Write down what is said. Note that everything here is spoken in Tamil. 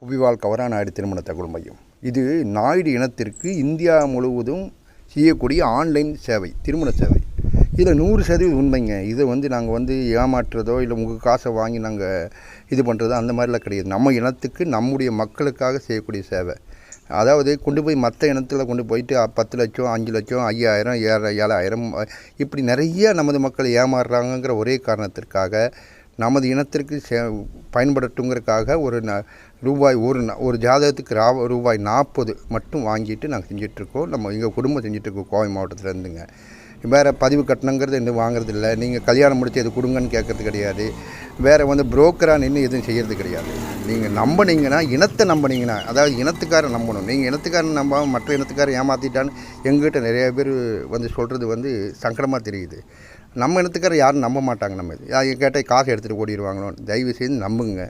புவிவாழ் கவரா நாயுடு திருமண தகவல் மையம். இது நாயுடு இனத்திற்கு இந்தியா முழுவதும் செய்யக்கூடிய ஆன்லைன் சேவை, திருமண சேவை. இதில் 100% உண்மைங்க. இதை நாங்கள் ஏமாற்றுறதோ இல்லை உங்கள் காசை வாங்கி நாங்கள் இது பண்ணுறதோ அந்த மாதிரிலாம் கிடையாது. நம்ம இனத்துக்கு நம்முடைய மக்களுக்காக செய்யக்கூடிய சேவை. அதாவது கொண்டு போய் மற்ற இனத்தில் கொண்டு போயிட்டு 10 லட்சம் 5 லட்சம் 5000 7,000 இப்படி நிறைய நமது மக்கள் ஏமாறுறாங்கங்கிற ஒரே காரணத்திற்காக நமது இனத்திற்கு பயன்படட்டுங்கிறதுக்காக ஒரு ஜாதகத்துக்கு ரூபாய் 40 மட்டும் வாங்கிட்டு நாங்கள் செஞ்சிட்ருக்கோம். நம்ம எங்கள் குடும்பம் செஞ்சிட்ருக்கோம் கோவை மாவட்டத்துலேருந்துங்க. வேறு பதிவு கட்டணங்கிறது இன்னும் வாங்குறதில்ல. நீங்கள் கல்யாணம் முடித்து இது கொடுங்கன்னு கேட்குறது கிடையாது. வேறு புரோக்கராக நின்று எதுவும் செய்கிறது கிடையாது. நீங்கள் நம்பினீங்கன்னா, இனத்தை நம்பினீங்கன்னா, அதாவது இனத்துக்காரன் நம்பணும். நீங்கள் இனத்துக்காரன் நம்பாமல் மற்ற இனத்துக்காரன் ஏமாற்றிட்டான்னு எங்ககிட்ட நிறைய பேர் சொல்கிறது சங்கடமாக தெரியுது. நம்ம இனத்துக்காரர் யாரும் நம்ப மாட்டாங்க. நம்ம கேட்டால் காசு எடுத்துகிட்டு ஓடிடுவாங்களோ. தயவு செய்து நம்புங்க.